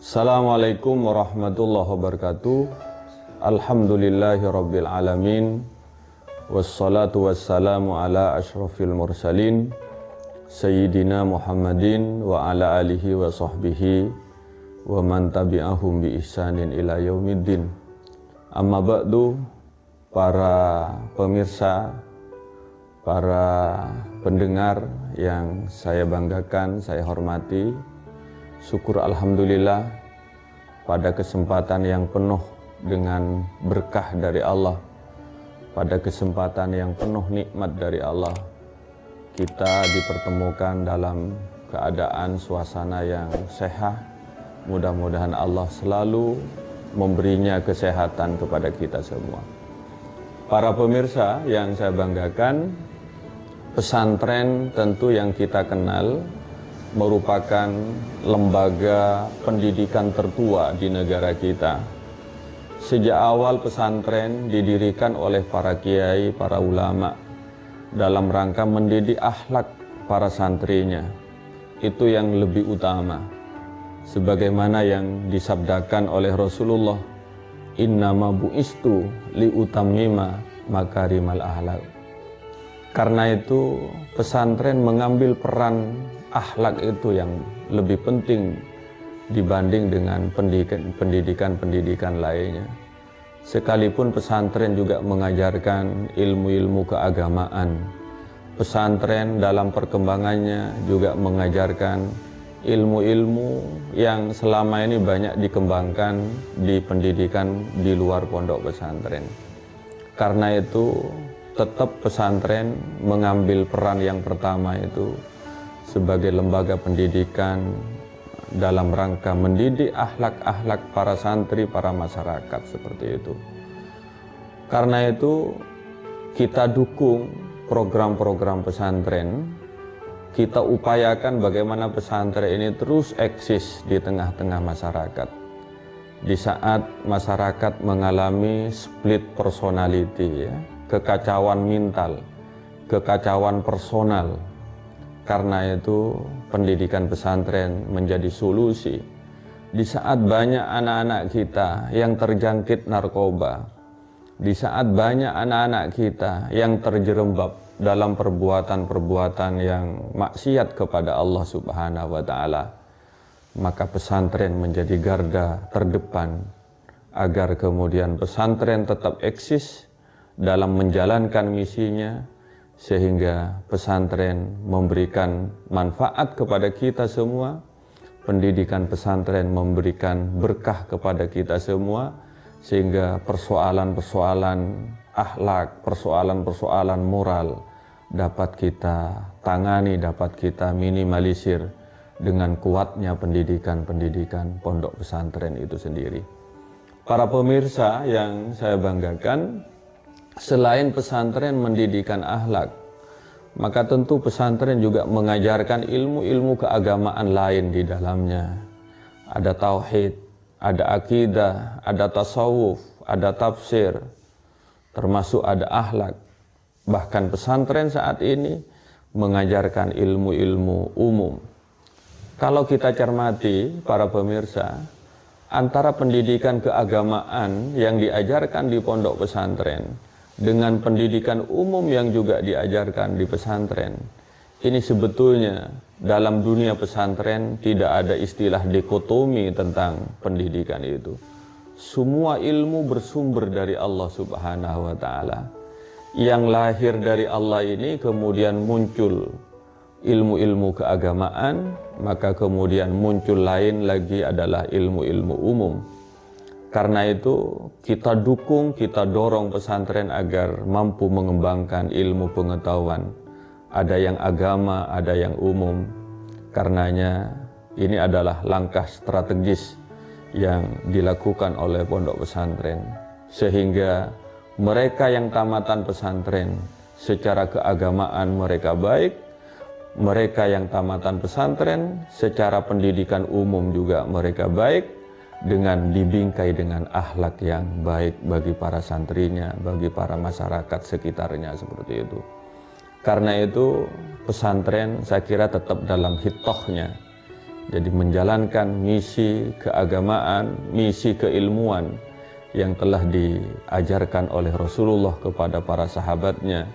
Assalamualaikum warahmatullahi wabarakatuh. Alhamdulillahirabbil alamin. Wassalatu wassalamu ala asyrafil mursalin Sayyidina Muhammadin wa ala alihi wa sahbihi wa man tabi'ahum bi ihsanin ila yaumiddin. Amma ba'du, para pemirsa, para pendengar yang saya banggakan, saya hormati, syukur alhamdulillah pada kesempatan yang penuh dengan berkah dari Allah, pada kesempatan yang penuh nikmat dari Allah, kita dipertemukan dalam keadaan suasana yang sehat. Mudah-mudahan Allah selalu memberinya kesehatan kepada kita semua. Para pemirsa yang saya banggakan, pesantren tentu yang kita kenal merupakan lembaga pendidikan tertua di negara kita. Sejak awal pesantren didirikan oleh para kiai, para ulama dalam rangka mendidik akhlak para santrinya. Itu yang lebih utama. Sebagaimana yang disabdakan oleh Rasulullah, innama bu'istu liutammima makarimal akhlak. Karena itu pesantren mengambil peran akhlak itu yang lebih penting dibanding dengan pendidikan lainnya. Sekalipun pesantren juga mengajarkan ilmu-ilmu keagamaan, pesantren dalam perkembangannya juga mengajarkan ilmu-ilmu yang selama ini banyak dikembangkan di pendidikan di luar pondok pesantren. Karena itu tetap pesantren mengambil peran yang pertama itu sebagai lembaga pendidikan dalam rangka mendidik akhlak-akhlak para santri, para masyarakat, seperti itu. Karena itu kita dukung program-program pesantren, kita upayakan bagaimana pesantren ini terus eksis di tengah-tengah masyarakat. Di saat masyarakat mengalami split personality, ya, kekacauan mental, kekacauan personal. Karena itu pendidikan pesantren menjadi solusi. Di saat banyak anak-anak kita yang terjangkit narkoba, di saat banyak anak-anak kita yang terjerembab dalam perbuatan-perbuatan yang maksiat kepada Allah Subhanahu wa Ta'ala, maka pesantren menjadi garda terdepan agar kemudian pesantren tetap eksis dalam menjalankan misinya, sehingga pesantren memberikan manfaat kepada kita semua, pendidikan pesantren memberikan berkah kepada kita semua, sehingga persoalan-persoalan akhlak, persoalan-persoalan moral dapat kita tangani, dapat kita minimalisir dengan kuatnya pendidikan-pendidikan pondok pesantren itu sendiri. Para pemirsa yang saya banggakan, selain pesantren mendidikan akhlak, maka tentu pesantren juga mengajarkan ilmu-ilmu keagamaan lain di dalamnya. Ada tauhid, ada akidah, ada tasawuf, ada tafsir, termasuk ada akhlak. Bahkan pesantren saat ini mengajarkan ilmu-ilmu umum. Kalau kita cermati, para pemirsa, antara pendidikan keagamaan yang diajarkan di pondok pesantren dengan pendidikan umum yang juga diajarkan di pesantren, ini sebetulnya dalam dunia pesantren tidak ada istilah dikotomi tentang pendidikan itu. Semua ilmu bersumber dari Allah Subhanahu wa Ta'ala. Yang lahir dari Allah ini kemudian muncul ilmu-ilmu keagamaan, maka kemudian muncul lain lagi adalah ilmu-ilmu umum. Karena itu kita dukung, kita dorong pesantren agar mampu mengembangkan ilmu pengetahuan. Ada yang agama, ada yang umum. Karenanya ini adalah langkah strategis yang dilakukan oleh pondok pesantren. Sehingga mereka yang tamatan pesantren secara keagamaan mereka baik, mereka yang tamatan pesantren secara pendidikan umum juga mereka baik, dengan dibingkai dengan akhlak yang baik bagi para santrinya, bagi para masyarakat sekitarnya, seperti itu. Karena itu pesantren saya kira tetap dalam hitohnya Jadi menjalankan misi keagamaan, misi keilmuan yang telah diajarkan oleh Rasulullah kepada para sahabatnya,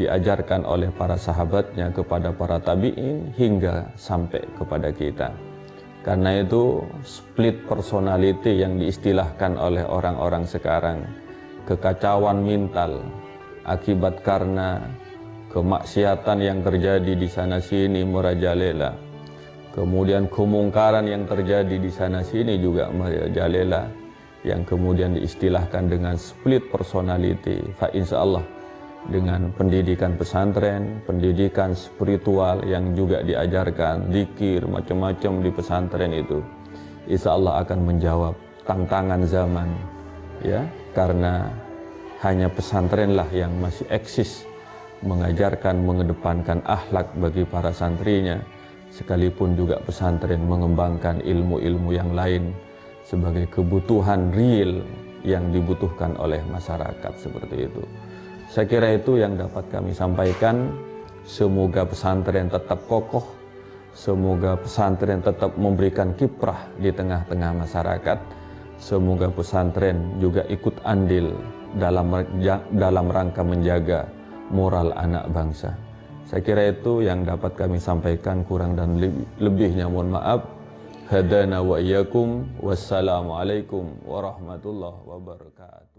diajarkan oleh para sahabatnya kepada para tabi'in hingga sampai kepada kita. Karena itu split personality yang diistilahkan oleh orang-orang sekarang, kekacauan mental akibat karena kemaksiatan yang terjadi di sana sini merajalela, kemudian kemungkaran yang terjadi di sana sini juga merajalela, yang kemudian diistilahkan dengan split personality. Fa insyaallah dengan pendidikan pesantren, pendidikan spiritual yang juga diajarkan zikir macam-macam di pesantren itu, insyaallah akan menjawab tantangan zaman, ya, karena hanya pesantrenlah yang masih eksis mengajarkan, mengedepankan akhlak bagi para santrinya, sekalipun juga pesantren mengembangkan ilmu-ilmu yang lain sebagai kebutuhan real yang dibutuhkan oleh masyarakat seperti itu. Saya kira itu yang dapat kami sampaikan. Semoga pesantren tetap kokoh, semoga pesantren tetap memberikan kiprah di tengah-tengah masyarakat, semoga pesantren juga ikut andil dalam rangka menjaga moral anak bangsa. Saya kira itu yang dapat kami sampaikan, kurang dan lebihnya mohon maaf. Hadana wa iyyakum, wassalamualaikum warahmatullahi wabarakatuh.